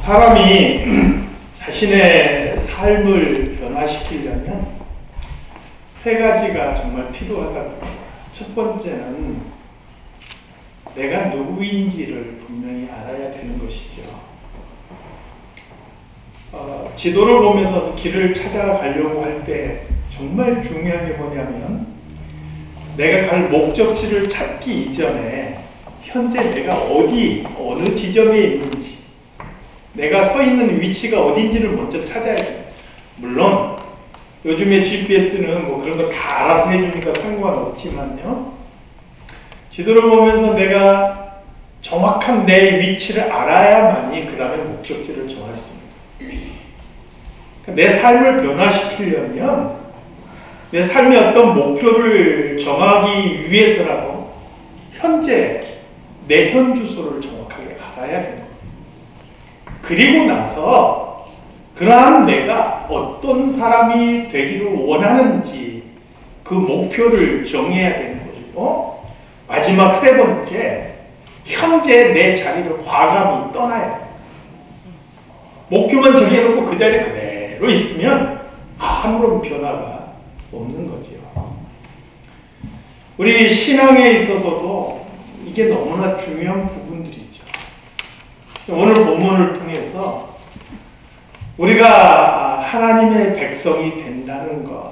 사람이 자신의 삶을 변화시키려면 세 가지가 정말 필요하다고 합니다. 첫 번째는 내가 누구인지를 분명히 알아야 되는 것이죠. 지도를 보면서 길을 찾아가려고 할 때 정말 중요한 게 뭐냐면 내가 갈 목적지를 찾기 이전에 현재 내가 어느 지점에 있는지, 내가 서 있는 위치가 어딘지를 먼저 찾아야 돼요. 물론 요즘에 GPS는 뭐 그런 거 다 알아서 해주니까 상관없지만요, 지도를 보면서 내가 정확한 내 위치를 알아야만이 그 다음에 목적지를 정할 수 있습니다. 내 삶을 변화시키려면 내 삶의 어떤 목표를 정하기 위해서라도 현재 내 현 주소를 정확하게 알아야 되는 거예요. 그리고 나서 그러한 내가 어떤 사람이 되기를 원하는지 그 목표를 정해야 되는 것이고, 마지막 세 번째, 현재 내 자리를 과감히 떠나야 돼요. 목표만 정해놓고 그 자리에 그대로 있으면 아무런 변화가 없는 거죠. 우리 신앙에 있어서도 이게 너무나 중요한 부분들이죠. 오늘 본문을 통해서 우리가 하나님의 백성이 된다는 것,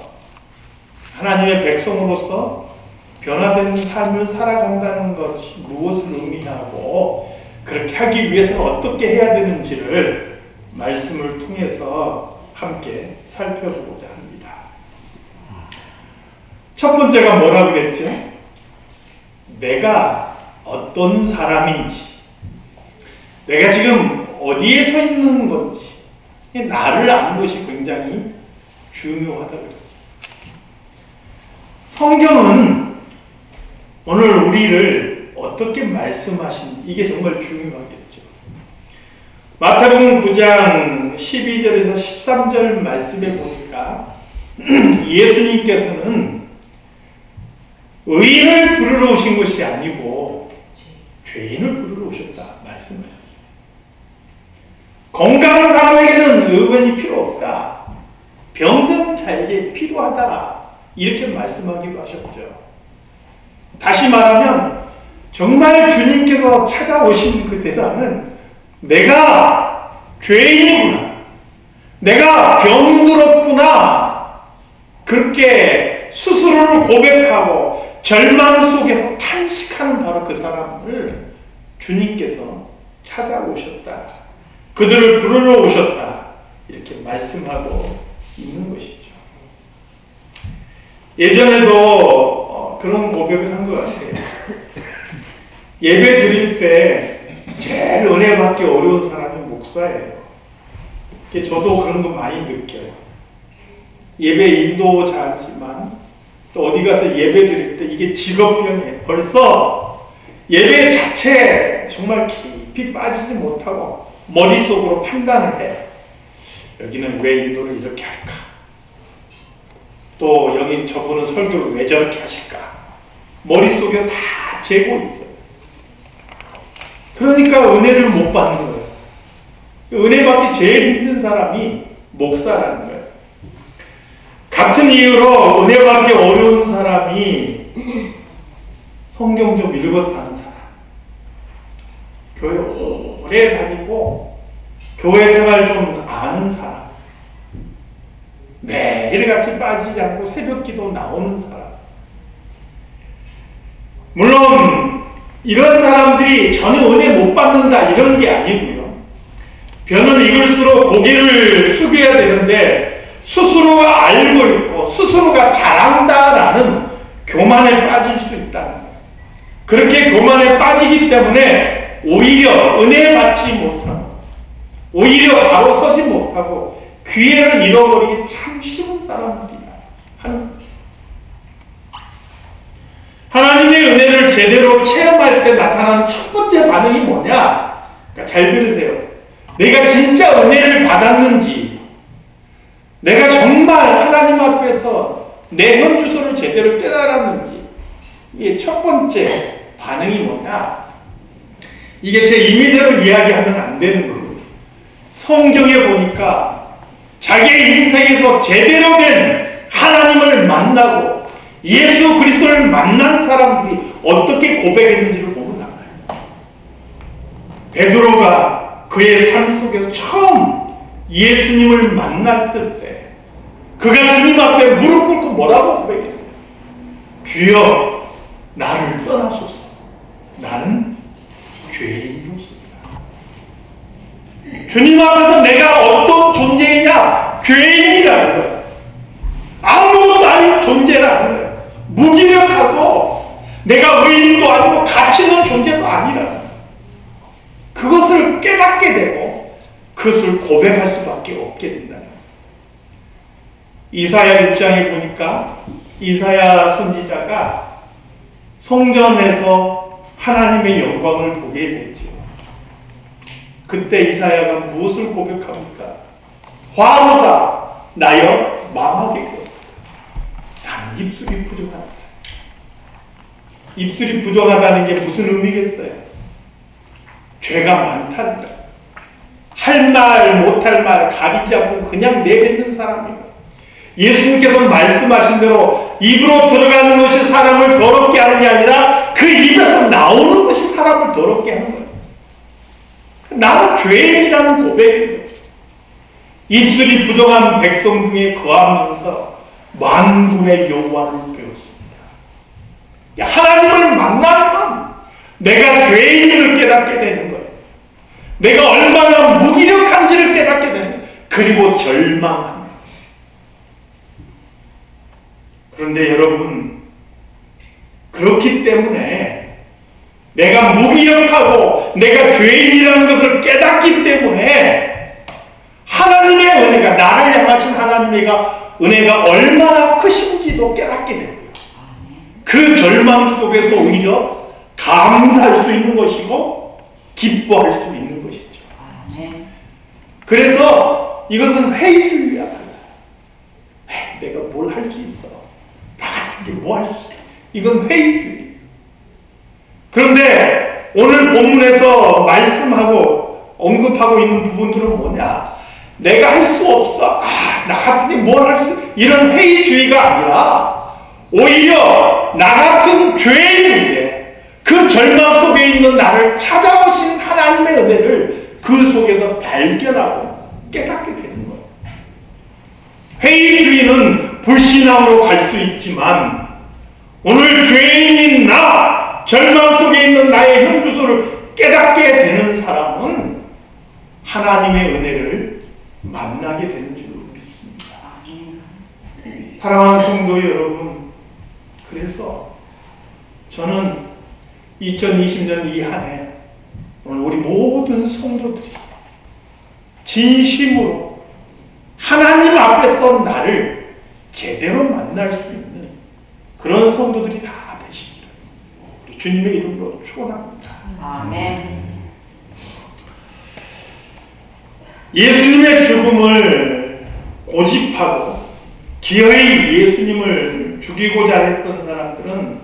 하나님의 백성으로서 변화된 삶을 살아간다는 것이 무엇을 의미하고 그렇게 하기 위해서는 어떻게 해야 되는지를 말씀을 통해서 함께 살펴보고자 합니다. 첫 번째가 뭐라고 그랬죠? 내가 어떤 사람인지, 내가 지금 어디에 서 있는 건지, 나를 아는 것이 굉장히 중요하다고 그랬어요. 성경은 오늘 우리를 어떻게 말씀하시는지 이게 정말 중요하겠죠. 마태복음 9장 12절에서 13절 말씀에 보니까 예수님께서는 의인을 부르러 오신 것이 아니고 죄인을 부르러 오셨다 말씀하셨어요. 건강한 사람에게는 의원이 필요 없다, 병든 자에게 필요하다, 이렇게 말씀하기도 하셨죠. 다시 말하면 정말 주님께서 찾아오신 그 대상은 내가 죄인이구나, 내가 병들었구나, 그렇게 스스로를 고백하고 절망 속에서 탄식하는 바로 그 사람을 주님께서 찾아오셨다, 그들을 부르러 오셨다, 이렇게 말씀하고 있는 것이죠. 예전에도 그런 고백을 한 것 같아요. 예배 드릴 때 제일 은혜 받기 어려운 사람이 목사예요. 저도 그런 거 많이 느껴요. 예배 인도자지만 또 어디 가서 예배 드릴 때 이게 직업병이에요. 벌써 예배 자체에 정말 깊이 빠지지 못하고 머릿속으로 판단을 해. 여기는 왜 인도를 이렇게 할까? 또 여기 저분은 설교를 왜 저렇게 하실까? 머릿속에 다 재고 있어요. 그러니까 은혜를 못 받는 거예요. 은혜 받기 제일 힘든 사람이 목사라는 거예요. 같은 이유로 은혜 받기 어려운 사람이 성경 좀 읽었다는 사람, 교회 오래 다니고 교회 생활 좀 아는 사람, 매일같이 빠지지 않고 새벽기도 나오는 사람. 물론 이런 사람들이 전혀 은혜 못 받는다 이런 게 아니고요. 변을 익을수록 고개를 숙여야 되는데 스스로가 알고 있고 스스로가 잘한다라는 교만에 빠질 수 있다는 거예요. 그렇게 교만에 빠지기 때문에 오히려 은혜 받지 못하고 오히려 바로 서지 못하고 기회를 잃어버리기 참 쉬운 사람들이야 하는 거죠. 하나님의 은혜를 제대로 체험할 때 나타나는 첫 번째 반응이 뭐냐? 그러니까 잘 들으세요. 내가 진짜 은혜를 받았는지, 내가 정말 하나님 앞에서 내 현 주소를 제대로 깨달았는지, 이게 첫 번째 반응이 뭐냐? 이게 제 임의대로 이야기하면 안 되는 거예요. 성경에 보니까 자기의 인생에서 제대로 된 하나님을 만나고 예수 그리스도를 만난 사람들이 어떻게 고백했는지를 보면 알아요. 베드로가 그의 삶 속에서 처음 예수님을 만났을 때 그가 주님 앞에 무릎 꿇고 뭐라고 고백했어요? 주여 나를 떠나소서. 나는 죄인이로소이다. 주님 앞에서 내가 어떤 존재이냐? 죄인이라는 거예요. 아무것도 아닌 존재라는 거예요. 무기력하고 내가 의인도 아니고 가치 있는 존재도 아니라는 거예요. 그것을 깨닫게 되고 그것을 고백할 수밖에 없게 된다는 거예요. 이사야 6장에 보니까 이사야 선지자가 성전에서 하나님의 영광을 보게 되죠. 그때 이사야가 무엇을 고백합니까? 화로다 나여 망하겠고 나는 입술이 부족하다. 입술이 부족하다는 게 무슨 의미겠어요? 죄가 많다는 거예요. 할 말 못할 말 가리지 않고 그냥 내뱉는 사람이에요. 예수님께서 말씀하신 대로 입으로 들어가는 것이 사람을 더럽게 하는 게 아니라 그 입에서 나오는 것이 사람을 더럽게 하는 거예요. 나는 죄인이라는 고백인 거죠. 입술이 부정한 백성 중에 거하면서 만군의 여호와를 배웠습니다. 하나님을 만나면 내가 죄인임을 깨닫게 되는 거예요. 내가 얼마나 무기력한지를 깨닫게 되는 거예요. 그리고 절망합니다. 그런데 여러분, 그렇기 때문에 내가 무기력하고 내가 죄인이라는 것을 깨닫기 때문에 하나님의 은혜가, 나를 향하신 하나님의 은혜가 얼마나 크신지도 깨닫게 됩니다. 그 절망 속에서 오히려 감사할 수 있는 것이고 기뻐할 수 있는 것이죠. 그래서 이것은 회의주의야. 내가 뭘 할 수 있어? 나 같은 게 뭐 할 수 있어? 이건 회의주의. 그런데 오늘 본문에서 말씀하고 언급하고 있는 부분들은 뭐냐? 내가 할 수 없어. 나 같은 게 뭘 할 수, 이런 회의주의가 아니라 오히려 나 같은 죄인인데 그 절망 속에 있는 나를 찾아오신 하나님의 은혜를 그 속에서 발견하고 깨닫게 되는 거예요. 회의주의는 불신앙으로 갈 수 있지만 오늘 죄인인 나, 절망 속에 있는 나의 현주소를 깨닫게 되는 사람은 하나님의 은혜를 만나게 되는 줄 믿습니다. 사랑하는 성도 여러분, 그래서 저는 2020년 이 한 해 오늘 우리 모든 성도들이 진심으로 하나님 앞에서 나를 제대로 만날 수 있는 그런 성도들이 다 되시기를 우리 주님의 이름으로 축원합니다. 아멘. 예수님의 죽음을 고집하고 기어이 예수님을 죽이고자 했던 사람들은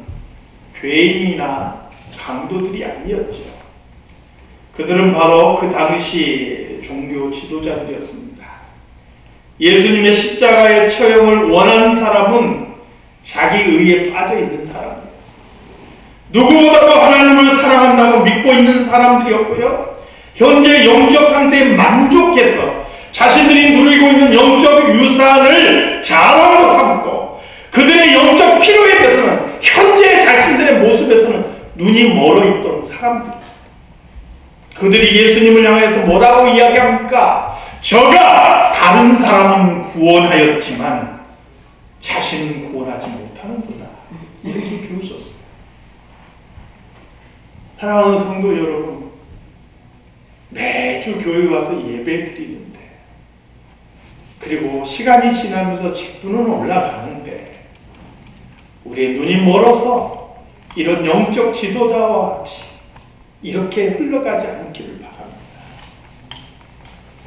죄인이나 강도들이 아니었죠. 그들은 바로 그 당시 종교 지도자들이었습니다. 예수님의 십자가의 처형을 원하는 사람은 자기 의에 빠져 있는 사람이었어요. 누구보다도 하나님을 사랑한다고 믿고 있는 사람들이었고요. 현재 영적 상태에 만족해서 자신들이 누리고 있는 영적 유산을 자랑으로 삼고 그들의 영적 필요에 대해서는 현재 자신들의 모습에서는 눈이 멀어 있던 사람들입니다. 그들이 예수님을 향해서 뭐라고 이야기합니까? 저가 다른 사람은 구원하였지만 자신은 구원하지 못하는구나. 이렇게 비웃었어요. 사랑하는 성도 여러분, 매주 교회 와서 예배 드리는데 그리고 시간이 지나면서 직분은 올라가는데 우리의 눈이 멀어서 이런 영적 지도자와 같이 이렇게 흘러가지 않기를 바랍니다.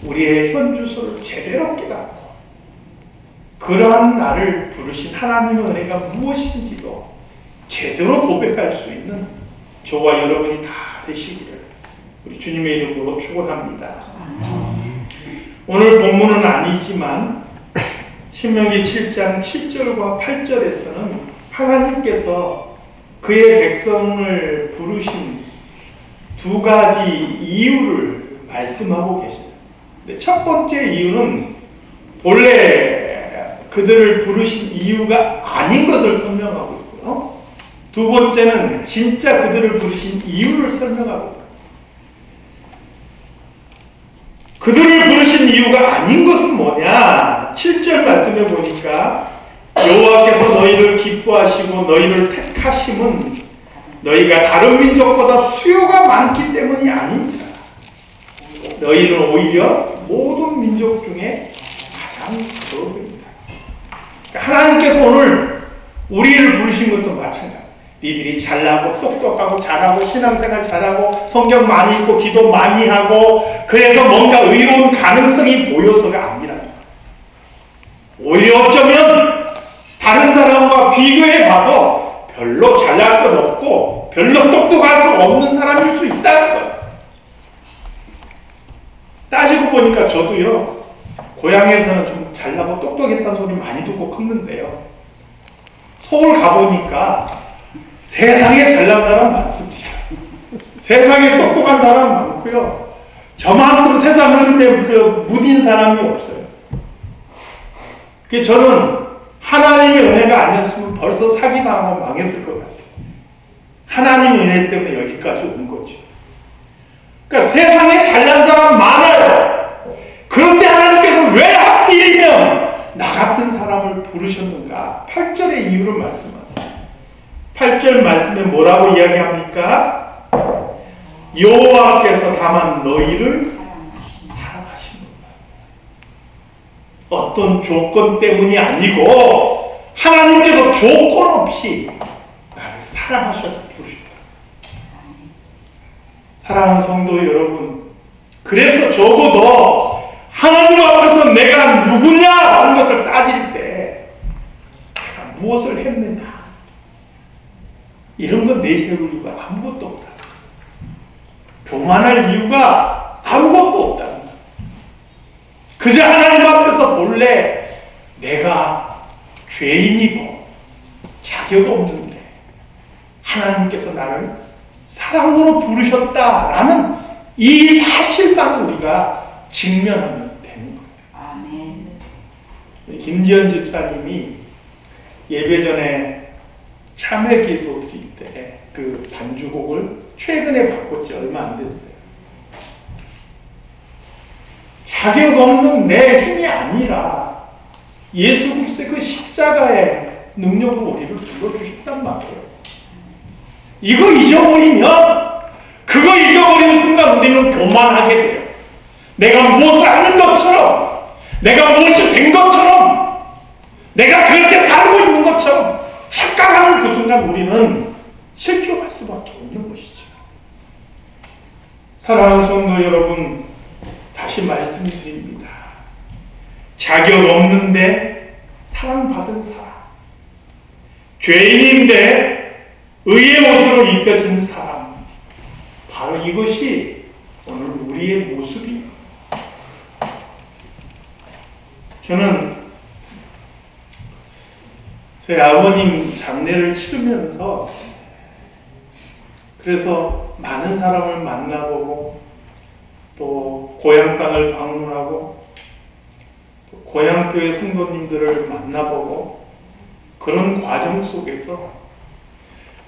우리의 현주소를 제대로 깨닫고 그러한 나를 부르신 하나님의 은혜가 무엇인지도 제대로 고백할 수 있는 저와 여러분이 다 되시기를 우리 주님의 이름으로 축원합니다. 오늘 본문은 아니지만 신명기 7장 7절과 8절에서는 하나님께서 그의 백성을 부르신 두 가지 이유를 말씀하고 계십니다. 첫 번째 이유는 본래 그들을 부르신 이유가 아닌 것을 설명하고 있고요. 두 번째는 진짜 그들을 부르신 이유를 설명하고 있습니다. 그들을 부르신 이유가 아닌 것은 뭐냐? 7절 말씀해 보니까 여호와께서 너희를 기뻐하시고 너희를 택하심은 너희가 다른 민족보다 수요가 많기 때문이 아닙니다. 너희는 오히려 모든 민족 중에 가장 적입니다. 하나님께서 오늘 우리를 부르신 것도 마찬가지입니다. 니들이 잘나고 똑똑하고 잘하고 신앙생활 잘하고 성경 많이 읽고 기도 많이 하고 그래서 뭔가 의로운 가능성이 보여서가 아니라 오히려 어쩌면 다른 사람과 비교해 봐도 별로 잘날 것 없고 별로 똑똑할 것 없는 사람일 수 있다는 거예요. 따지고 보니까 저도요 고향에서는 좀 잘나고 똑똑했다는 소리 많이 듣고 컸는데요, 서울 가보니까 세상에 잘난 사람 많습니다. 세상에 똑똑한 사람 많고요. 저만큼 세상 흐름에 무딘 사람이 없어요. 저는 하나님의 은혜가 아니었으면 벌써 사기당하고 망했을 것 같아요. 하나님의 은혜 때문에 여기까지 온 거죠. 그러니까 세상에 잘난 사람 많아요. 그런데 하나님께서 왜 하필이면 나 같은 사람을 부르셨는가? 8절의 이유를 말씀하세요. 8절 말씀에 뭐라고 이야기합니까? 여호와께서 다만 너희를 사랑하시는구나. 어떤 조건 때문이 아니고 하나님께서 조건 없이 나를 사랑하셔서 부르셨다. 사랑하는 성도 여러분, 그래서 적어도 하나님 앞에서 내가 누구냐라는 것을 따질 때 내가 무엇을 했느냐, 이런 건 내세울 이유가 아무것도 없다. 교만할 이유가 아무것도 없다. 그저 하나님 앞에서 본래 내가 죄인이고 자격 없는데 하나님께서 나를 사랑으로 부르셨다라는 이 사실만 우리가 직면하면 되는 거예요. 아멘. 김지연 집사님이 예배 전에 참회 기도 드릴 때 그 반주곡을 최근에 바꿨지 얼마 안 됐어요. 자격 없는 내 힘이 아니라 예수 그리스도의 그 십자가의 능력으로 우리를 불러주셨단 말이에요. 이거 잊어버리면, 그거 잊어버리는 순간 우리는 교만하게 돼요. 내가 무엇을 아는 것처럼, 내가 무엇이 된 것처럼, 내가 그렇게 살고 있는 것처럼 착각하는 그 순간 우리는 실족할 수밖에 없는 것이죠. 사랑하는 성도 여러분, 다시 말씀드립니다. 자격 없는데 사랑받은 사람, 죄인인데 의의 옷으로 입혀진 사람, 바로 이것이 오늘 우리의 모습이에요. 저는 저희 아버님 장례를 치르면서 그래서 많은 사람을 만나보고 또 고향 땅을 방문하고 또 고향교회 성도님들을 만나보고 그런 과정 속에서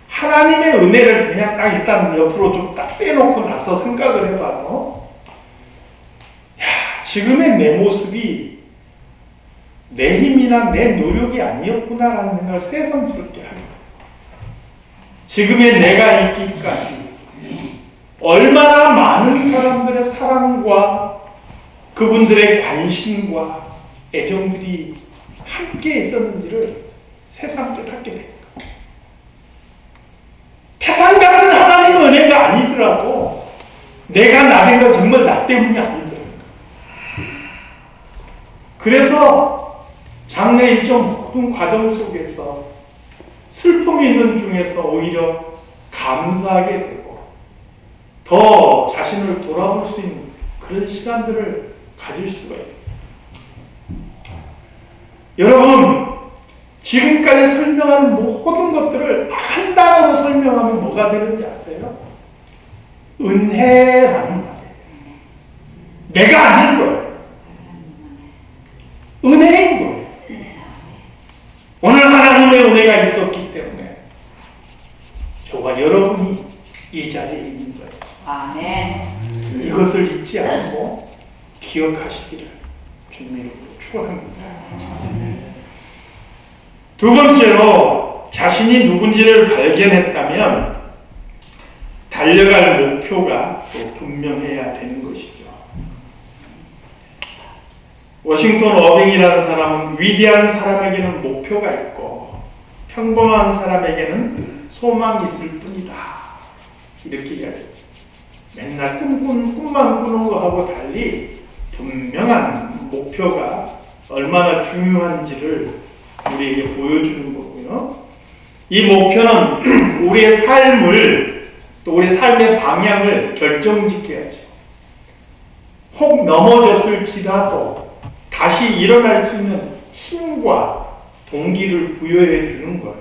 하나님의 은혜를 그냥 딱 일단 옆으로 좀 딱 빼놓고 나서 생각을 해봐도 지금의 내 모습이 내 힘이나 내 노력이 아니었구나라는 생각을 새삼스럽게 하게 돼요. 지금의 내가 있기까지 얼마나 많은 사람들의 사랑과 그분들의 관심과 애정들이 함께 있었는지를 새삼 깨닫게 됩니다. 태산 같은 하나님의 은혜가 아니더라도 내가 나된 건 정말 나 때문이 아니더라고요. 그래서 장래 일정 모든 과정 속에서 슬픔이 있는 중에서 오히려 감사하게 되고 더 자신을 돌아볼 수 있는 그런 시간들을 가질 수가 있었어요. 여러분, 지금까지 설명한 모든 것들을 한 단어로 설명하면 뭐가 되는지 아세요? 은혜라는 말이에요. 내가 아닌 거예요. 은혜인 거예요. 오늘 하나님의 은혜가 있었기 때문에 저와 여러분이 이 자리에 있는 거예요. 아멘. 이것을 잊지 않고 기억하시기를 주님으로 축원합니다. 두 번째로 자신이 누군지를 발견했다면 달려갈 목표가 또 분명해야 되는 것이죠. 워싱턴 어빙이라는 사람은 위대한 사람에게는 목표가 있고 평범한 사람에게는 소망이 있을 뿐이다. 이렇게 이야기해요. 맨날 꿈만 꾸는 거하고 달리 분명한 목표가 얼마나 중요한지를 우리에게 보여주는 거고요. 이 목표는 우리의 삶을 또 우리의 삶의 방향을 결정짓게 하죠. 혹 넘어졌을지라도 다시 일어날 수 있는 힘과 동기를 부여해 주는 거예요.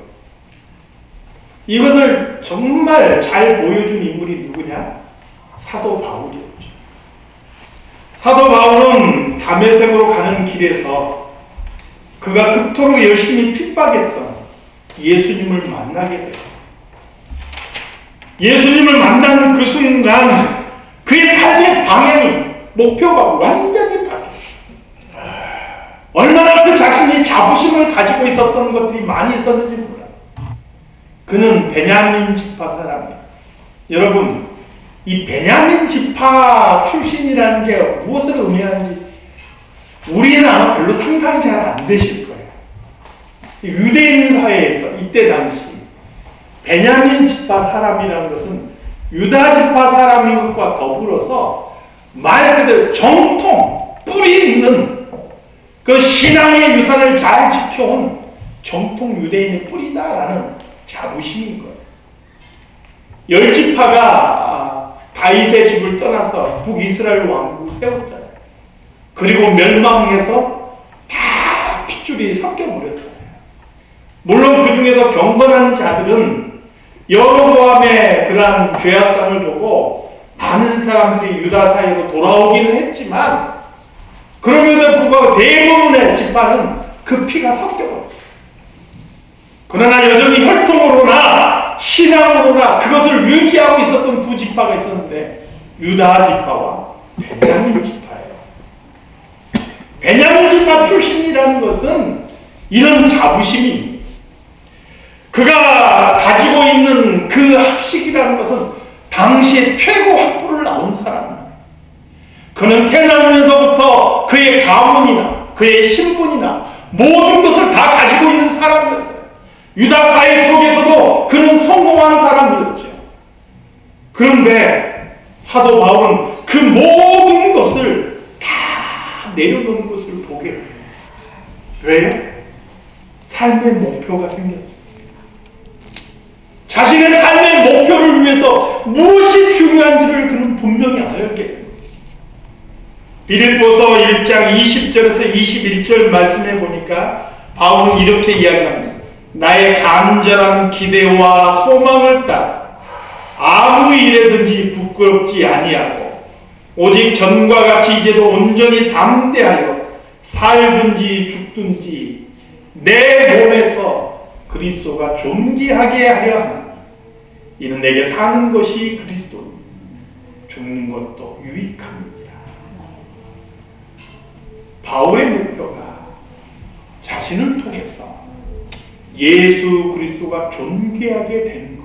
이것을 정말 잘 보여준 인물이 누구냐? 사도 바울이었죠. 사도 바울은 다메섹으로 가는 길에서 그가 그토록 열심히 핍박했던 예수님을 만나게 됐어요. 예수님을 만나는 그 순간 그의 삶의 방향이, 목표가 완전히 바뀌었어요. 얼마나 그 자신이 자부심을 가지고 있었던 것들이 많이 있었는지 몰라요. 그는 베냐민 지파 사람이에요. 여러분, 이 베냐민 지파 출신이라는 게 무엇을 의미하는지 우리는 아마 별로 상상이 잘 안 되실 거예요. 유대인 사회에서 이때 당시 베냐민 지파 사람이라는 것은 유다 지파 사람인 것과 더불어서 말 그대로 정통, 뿌리 있는 그 신앙의 유산을 잘 지켜온 정통 유대인의 뿌리다라는 자부심인 거예요. 열 지파가 다윗의 집을 떠나서 북이스라엘 왕국을 세웠잖아요. 그리고 멸망해서 다 핏줄이 섞여버렸잖아요. 물론 그 중에서 경건한 자들은 여로보암의 그러한 죄악상을 보고 많은 사람들이 유다 사이로 돌아오기는 했지만 그럼에도 불구하고 대부분의 지파는 그 피가 섞여버렸어요. 그러나 여전히 혈통으로나 신앙으로나 그것을 유지하고 있었던 두 지파가 있었는데 유다 지파와 베냐민 지파예요. 베냐민 지파 출신이라는 것은 이런 자부심이, 그가 가지고 있는 그 학식이라는 것은 당시에 최고 학부를 나온 사람입니다. 그는 태어나면서부터 그의 가문이나 그의 신분이나 모든 것을 다 가지고 있는 사람이었어요. 유다 사회 속에서도 그는 성공한 사람이었죠. 그런데 사도 바울은 그 모든 것을 다 내려놓는 것을 보게 돼요. 왜요? 삶의 목표가 생겼어요. 자신의 삶의 목표를 위해서 무엇이 중요한지를 그는 분명히 알게 돼요. 빌립보서 1장 20절에서 21절 말씀해 보니까 바울은 이렇게 이야기합니다. 나의 간절한 기대와 소망을 따라 아무 일에든지 부끄럽지 아니하고 오직 전과 같이 이제도 온전히 담대하여 살든지 죽든지 내 몸에서 그리스도가 존귀하게 하려 하나니 이는 내게 사는 것이 그리스도니 죽는 것도 유익합니다. 바울의 목표가 자신을 통해서 예수 그리스도가 존귀하게 되는 것.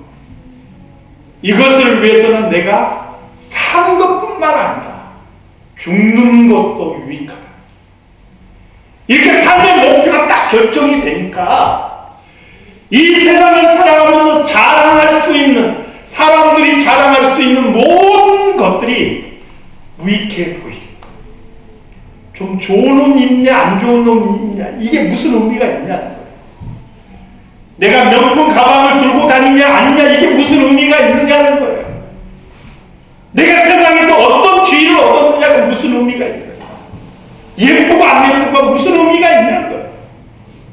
이것을 위해서는 내가 사는 것뿐만 아니라 죽는 것도 유익하다. 이렇게 삶의 목표가 딱 결정이 되니까 이 세상을 살아가면서 자랑할 수 있는, 사람들이 자랑할 수 있는 모든 것들이 무익해 보이는 거예요. 좀 좋은 옷 입냐 안 좋은 옷 입냐 이게 무슨 의미가 있냐는 거예요. 내가 명품 가방을 들고 다니냐 아니냐 이게 무슨 의미가 있느냐는 거예요. 내가 세상에서 어떤 지위를 얻었느냐가 무슨 의미가 있어요. 예쁘고 안 예쁘고 무슨 의미가 있냐는 거예요.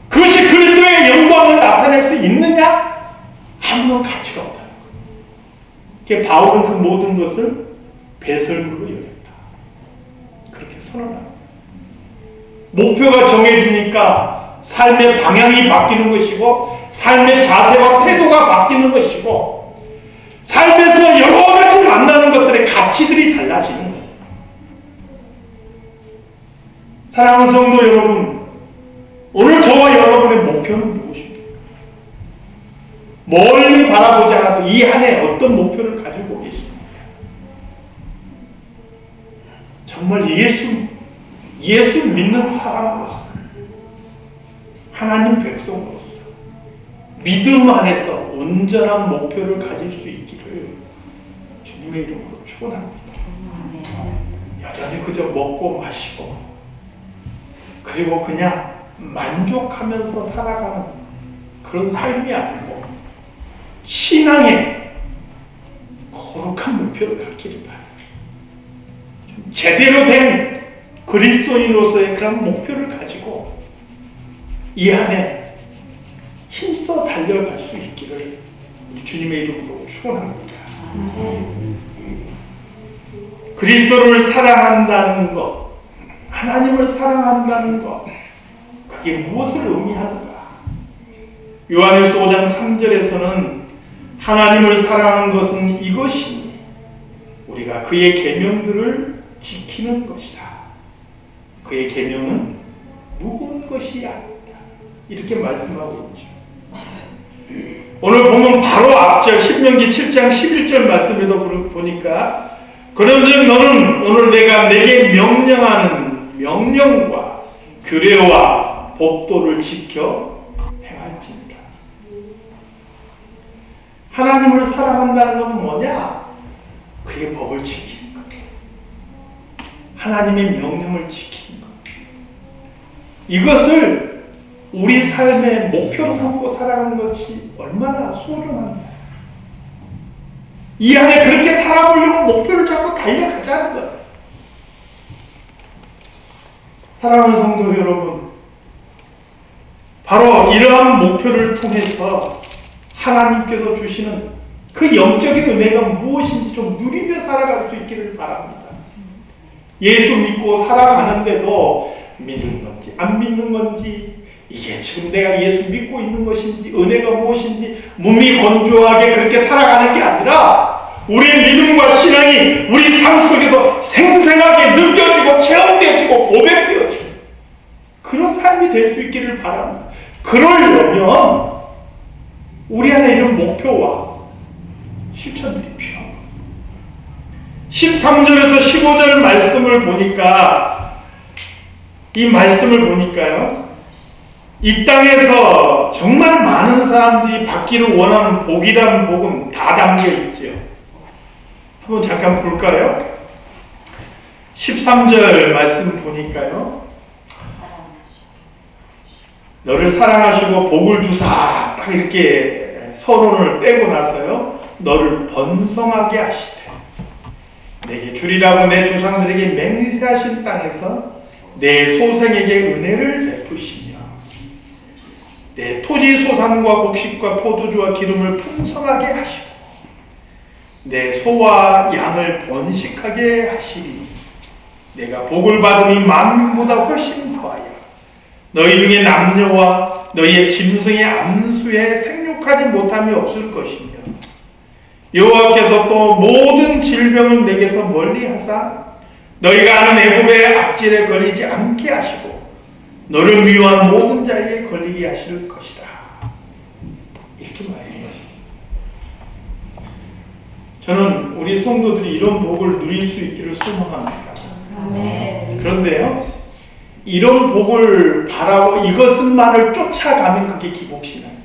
그것이 그리스도의 영광을 나타낼 수 있느냐? 아무런 가치가 없다는 거예요. 바울은 그 모든 것을 배설물로 여겼다. 그렇게 선언합니다. 목표가 정해지니까 삶의 방향이 바뀌는 것이고 삶의 자세와 태도가 바뀌는 것이고 삶에서 여러 가지 만나는 것들의 가치들이 달라지는 거예요. 사랑하는 성도 여러분, 오늘 저와 여러분의 목표는 무엇입니까? 멀리 바라보지 않아도 이 한 해 어떤 목표를 가지고 계십니까? 정말 예수 믿는 사람으로서, 하나님 백성으로서 믿음 안에서 온전한 목표를 가질 수 있기를 주님의 이름으로 축원합니다. 여전히 그저 먹고 마시고 그리고 그냥 만족하면서 살아가는 그런 삶이 아니고 신앙의 거룩한 목표를 갖기를 바랍니다. 제대로 된 그리스도인으로서의 그런 목표를 가지고 이 안에 힘써 달려갈 수 있기를 주님의 이름으로 축원합니다. 그리스도를 사랑한다는 것, 하나님을 사랑한다는 것, 그게 무엇을 의미하는가? 요한일서 5장 3절에서는 하나님을 사랑하는 것은 이것이니 우리가 그의 계명들을 지키는 것이다. 그의 계명은 무거운 것이 아니다. 이렇게 말씀하고 있죠. 오늘 보면 바로 앞절 신명기 7장 11절 말씀에도 보니까 그런즉 너는 오늘 내가 내게 명령하는 명령과 규례와 법도를 지켜 행할지니라. 하나님을 사랑한다는 건 뭐냐? 그의 법을 지키는 것, 하나님의 명령을 지키는 것, 이것을 우리 삶의 목표로 삼고 살아가는 것이 얼마나 소중한가. 이 안에 그렇게 살아보려고 목표를 잡고 달려가자는 거예요. 사랑하는 성도 여러분, 바로 이러한 목표를 통해서 하나님께서 주시는 그 영적인 은혜가 무엇인지 좀 누리며 살아갈 수 있기를 바랍니다. 예수 믿고 살아가는데도 믿는 건지 안 믿는 건지, 이게 지금 내가 예수 믿고 있는 것인지 은혜가 무엇인지 몸이 건조하게 그렇게 살아가는 게 아니라 우리의 믿음과 신앙이 우리 삶 속에서 생생하게 느껴지고 체험되어지고 고백되어지고 그런 삶이 될 수 있기를 바랍니다. 그러려면 우리 안에 이런 목표와 실천들이 필요합니다. 13절에서 15절 말씀을 보니까, 이 말씀을 보니까요, 이 땅에서 정말 많은 사람들이 받기를 원하는 복이라는 복은 다 담겨 있죠. 한번 잠깐 볼까요? 13절 말씀 보니까요, 너를 사랑하시고 복을 주사, 딱 이렇게 서론을 떼고 나서요, 너를 번성하게 하시되 내게 주리라고 내 조상들에게 맹세하신 땅에서 내 소생에게 은혜를 베푸시며 내 토지 소산과 곡식과 포도주와 기름을 풍성하게 하시고 내 소와 양을 번식하게 하시리. 내가 복을 받으니 만민보다 훨씬 더하여 너희 중에 남녀와 너희의 짐승의 암수에 생육하지 못함이 없을 것이며 여호와께서 또 모든 질병을 내게서 멀리하사 너희가 아는 애굽의 악질에 걸리지 않게 하시고 너를 미워한 모든 자에게 걸리게 하실 것이다. 이렇게 말씀하셨습니다. 저는 우리 성도들이 이런 복을 누릴 수 있기를 소망합니다. 그런데요, 이런 복을 바라고 이것만을 쫓아가면 그게 기복신앙입니다.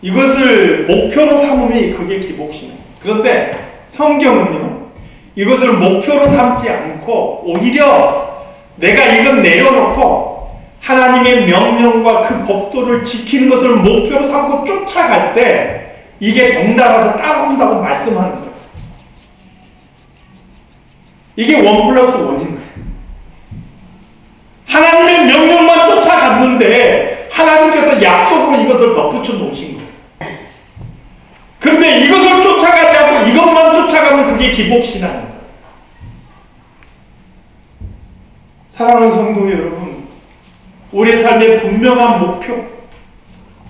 이것을 목표로 삼으면 그게 기복신앙입니다. 그런데 성경은요, 이것을 목표로 삼지 않고 오히려 내가 이건 내려놓고 하나님의 명령과 그 법도를 지키는 것을 목표로 삼고 쫓아갈 때 이게 덩달아서 따라온다고 말씀하는 거예요. 이게 1+1인 거예요. 것을 덧붙여 놓으신 거예요. 그런데 이것을 쫓아가지 않고 이것만 쫓아가면 그게 기복신앙인 거예요. 사랑하는 성도 여러분, 우리의 삶의 분명한 목표,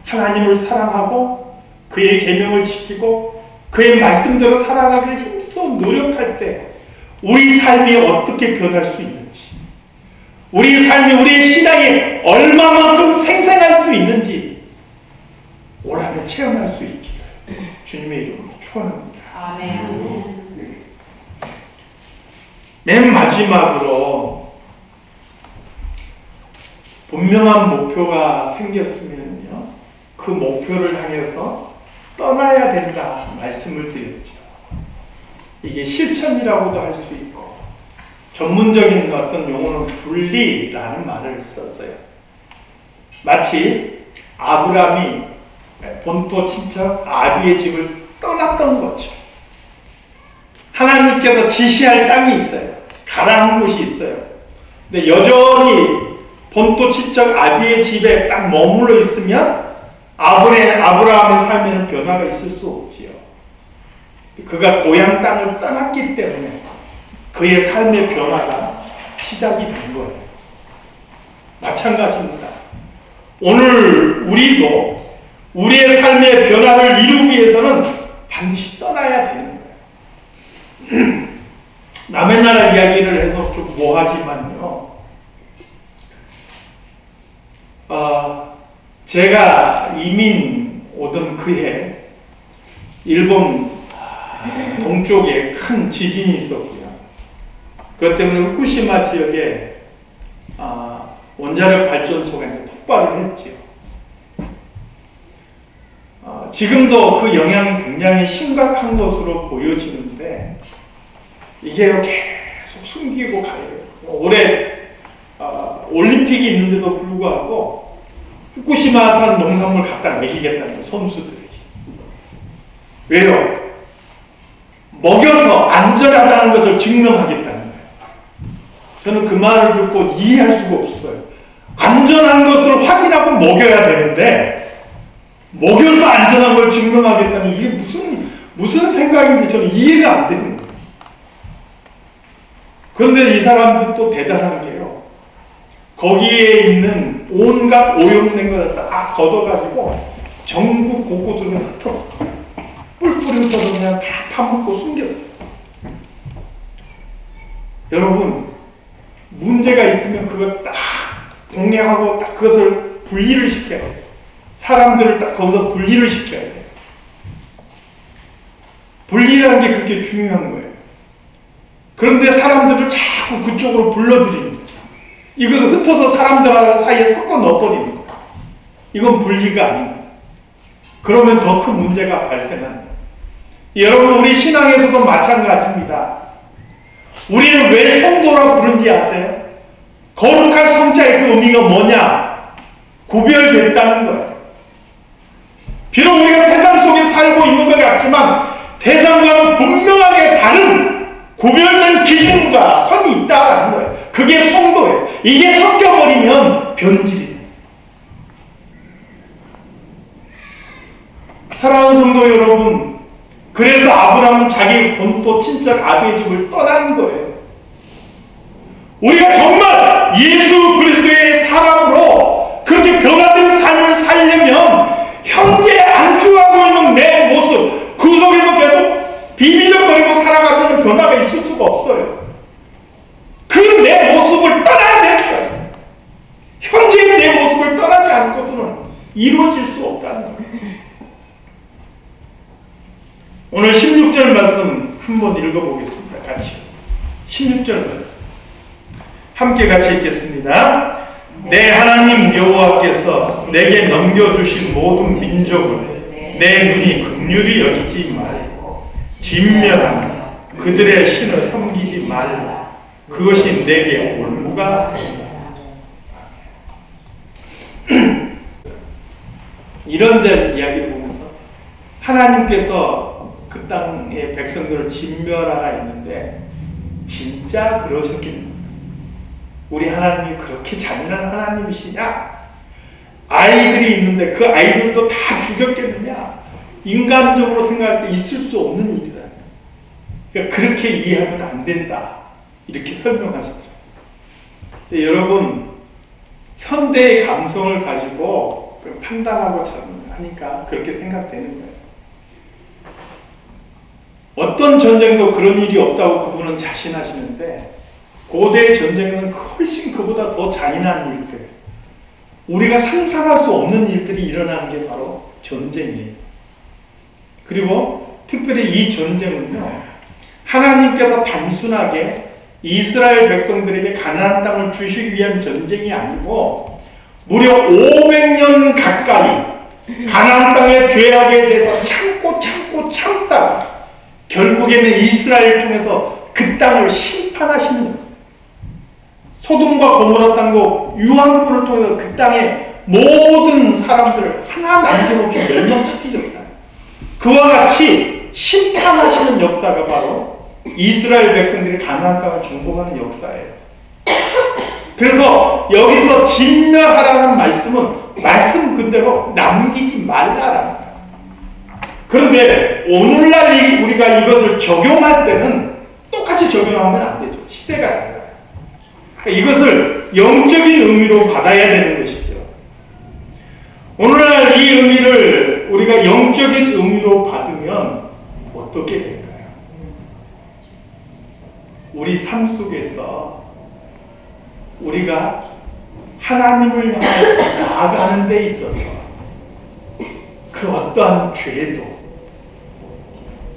하나님을 사랑하고 그의 계명을 지키고 그의 말씀대로 살아가기를 힘써 노력할 때 우리 삶이 어떻게 변할 수 있는지, 우리 삶이 우리의 신앙이 얼마만큼 생생할 수 있는지 올 한 해 체험할 수 있기를 주님의 이름으로 축원합니다. 아멘. 맨 마지막으로 분명한 목표가 생겼으면요, 그 목표를 향해서 떠나야 된다 말씀을 드렸죠. 이게 실천이라고도 할 수 있고 전문적인 어떤 용어는 분리라는 말을 썼어요. 마치 아브라함이 본토 친척 아비의 집을 떠났던 거죠. 하나님께서 지시할 땅이 있어요. 가라한 곳이 있어요. 근데 여전히 본토 친척 아비의 집에 딱 머물러 있으면 아브라함의 삶에는 변화가 있을 수 없지요. 그가 고향 땅을 떠났기 때문에 그의 삶의 변화가 시작이 된 거예요. 마찬가지입니다. 오늘 우리도 우리의 삶의 변화를 이루기 위해서는 반드시 떠나야 되는 거예요. 남의 나라 이야기를 해서 좀 뭐하지만요. 제가 이민 오던 그해 일본 동쪽에 큰 지진이 있었고요. 그것 때문에 후쿠시마 지역에 원자력 발전소가 이제 폭발을 했지요. 지금도 그 영향이 굉장히 심각한 것으로 보여지는데 이게 계속 숨기고 가요. 올해 올림픽이 있는데도 불구하고 후쿠시마산 농산물 갖다 먹이겠다는 거예요, 선수들에게. 왜요? 먹여서 안전하다는 것을 증명하겠다는 거예요. 저는 그 말을 듣고 이해할 수가 없어요. 안전한 것을 확인하고 먹여야 되는데 먹여서 안전한 걸 증명하겠다니 이게 무슨 생각인지 저는 이해가 안 되는 거예요. 그런데 이 사람들 또 대단한 게요. 거기에 있는 온갖 오염된 것을 다 걷어가지고 전국 곳곳으로 흩었어. 뿔뿔이 흩어서 그냥 다 파묻고 숨겼어요. 여러분, 문제가 있으면 그걸 딱 공개하고 딱 그것을 분리를 시켜야 돼요. 사람들을 딱 거기서 분리를 시켜야 돼요. 분리라는 게 그렇게 중요한 거예요. 그런데 사람들을 자꾸 그쪽으로 불러들이는 거예요. 이것을 흩어서 사람들 사이에 섞어 넣어버리는 거예요. 이건 분리가 아닙니다. 그러면 더 큰 문제가 발생합니다. 여러분, 우리 신앙에서도 마찬가지입니다. 우리를 왜 성도라고 부른지 아세요? 거룩한 성자의 그 의미가 뭐냐? 구별됐다는 거예요. 비록 우리가 세상 속에 살고 있는 것 같지만 세상과는 분명하게 다른 구별된 기준과 선이 있다는 거예요. 그게 성도예요. 이게 섞여버리면 변질이에요. 사랑하는 성도 여러분, 그래서 아브라함은 자기 본토 친척 아비의 집을 떠난 거예요. 우리가 정말 예수 그리스도의 사람으로 그렇게 변화된 삶을 살려면 현재 안주하고 있는 내 모습, 그 속에서 계속 비비적거리고 살아가면 변화가 있을 수가 없어요. 그 내 모습을 떠나야 돼요. 현재의 내 모습을 떠나지 않고서는 이루어질 수 없다는 거예요. 오늘 16절 말씀 한번 읽어보겠습니다. 같이 16절 말씀 함께 같이 읽겠습니다. 내 하나님 여호와께서 내게 넘겨주신 모든 민족을 내 눈이 긍휼히 여기지 말고 진멸하며 그들의 신을 섬기지 말라. 그것이 내게 올무가 된다. 이런 데 이야기 보면서 하나님께서 그 땅의 백성들을 진멸하라 했는데 진짜 그러셨겠는가? 우리 하나님이 그렇게 잔인한 하나님이시냐? 아이들이 있는데 그 아이들도 다 죽였겠느냐? 인간적으로 생각할 때 있을 수 없는 일이다. 그러니까 그렇게 이해하면 안 된다. 이렇게 설명하시더라고요. 여러분, 현대의 감성을 가지고 판단하고 하니까 그렇게 생각되는 거예요. 어떤 전쟁도 그런 일이 없다고 그분은 자신하시는데, 고대 전쟁에는 훨씬 그보다 더 잔인한 일들, 우리가 상상할 수 없는 일들이 일어나는 게 바로 전쟁이에요. 그리고 특별히 이 전쟁은요, 하나님께서 단순하게 이스라엘 백성들에게 가나안 땅을 주시기 위한 전쟁이 아니고 무려 500년 가까이 가나안 땅의 죄악에 대해서 참다가 결국에는 이스라엘을 통해서 그 땅을 심판하시는 거예요. 소돔과 고모라 땅도 유황불을 통해서 그 땅의 모든 사람들을 하나 남김없이 멸망시키셨다. 그와 같이 심판하시는 역사가 바로 이스라엘 백성들이 가나안 땅을 정복하는 역사예요. 그래서 여기서 진멸하라는 말씀은 말씀 그대로 남기지 말라라는 거예요. 그런데 오늘날 우리가 이것을 적용할 때는 똑같이 적용하면 안 되죠. 시대가 달라요. 이것을 영적인 의미로 받아야 되는 것이죠. 오늘날 이 의미를 우리가 영적인 의미로 받으면 어떻게 될까요? 우리 삶 속에서 우리가 하나님을 향해 나아가는 데 있어서 그 어떠한 죄도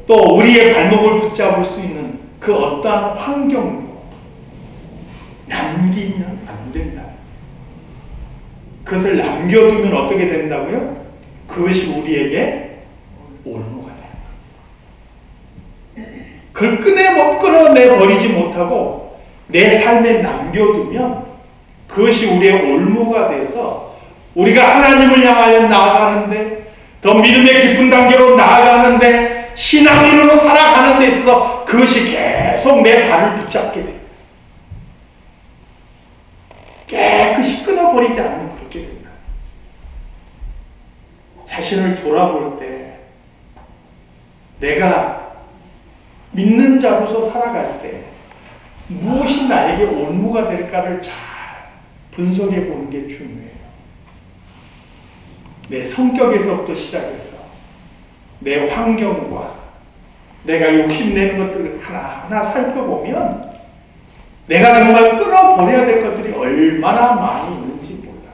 또 우리의 발목을 붙잡을 수 있는 그 어떠한 환경도 남기면 안 된다. 그것을 남겨두면 어떻게 된다고요? 그것이 우리에게 올무가 된다. 그걸 끊어내버리지 못하고 내 삶에 남겨두면 그것이 우리의 올무가 돼서 우리가 하나님을 향하여 나아가는데 더 믿음의 깊은 단계로 나아가는데 신앙인으로 살아가는 데 있어서 그것이 계속 내 발을 붙잡게 돼요. 깨끗이 끊어버리지 않으면 그렇게 된다. 자신을 돌아볼 때 내가 믿는 자로서 살아갈 때 무엇이 나에게 올무가 될까를 잘 분석해 보는 게 중요해요. 내 성격에서부터 시작해서 내 환경과 내가 욕심내는 것들을 하나하나 살펴보면 내가 정말 끊어버려야 될 것들이 얼마나 많이 있는지 몰라요.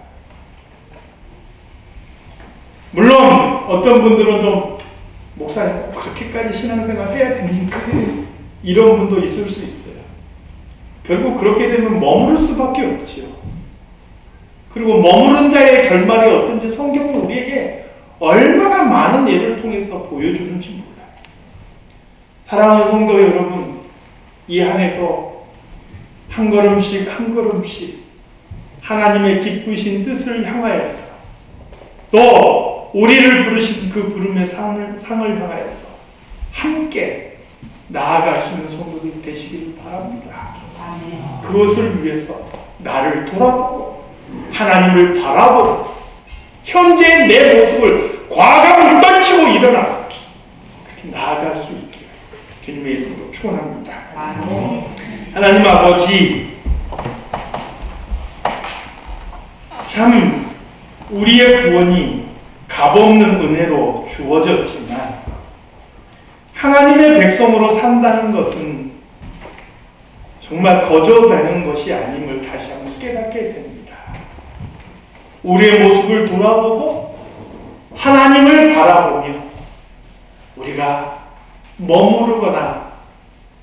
물론 어떤 분들은 좀 목사님 꼭 그렇게까지 신앙생활 해야 됩니까? 이런 분도 있을 수 있어요. 결국 그렇게 되면 머무를 수밖에 없지요. 그리고 머무른 자의 결말이 어떤지 성경은 우리에게 얼마나 많은 예를 통해서 보여주는지 몰라요. 사랑하는 성도 여러분, 이 한 해도 한 걸음씩 한 걸음씩 하나님의 기쁘신 뜻을 향하여서 또 우리를 부르신 그 부름의 상을 향하여서 함께 나아갈 수 있는 성도들이 되시길 바랍니다. 그것을 위해서 나를 돌아보고 하나님을 바라보고 현재의 내 모습을 과감히 떨치고 일어나서 그렇게 나아갈 수 있게 주님의 이름으로 축원합니다. 하나님 아버지, 참 우리의 구원이 값없는 은혜로 주어졌지만 하나님의 백성으로 산다는 것은 정말 거저되는 것이 아님을 다시 한번 깨닫게 됩니다. 우리의 모습을 돌아보고 하나님을 바라보며 우리가 머무르거나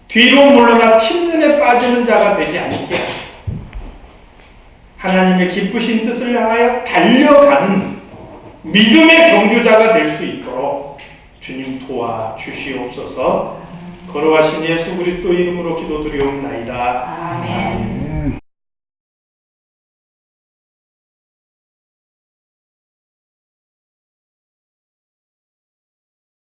뒤로 물러나 침륜에 빠지는 자가 되지 않게 하시고 하나님의 기쁘신 뜻을 향하여 달려가는 믿음의 경주자가 될 수 있도록 주님 도와주시옵소서. 걸어가신 예수 그리스도 이름으로 기도드리옵나이다. 아멘.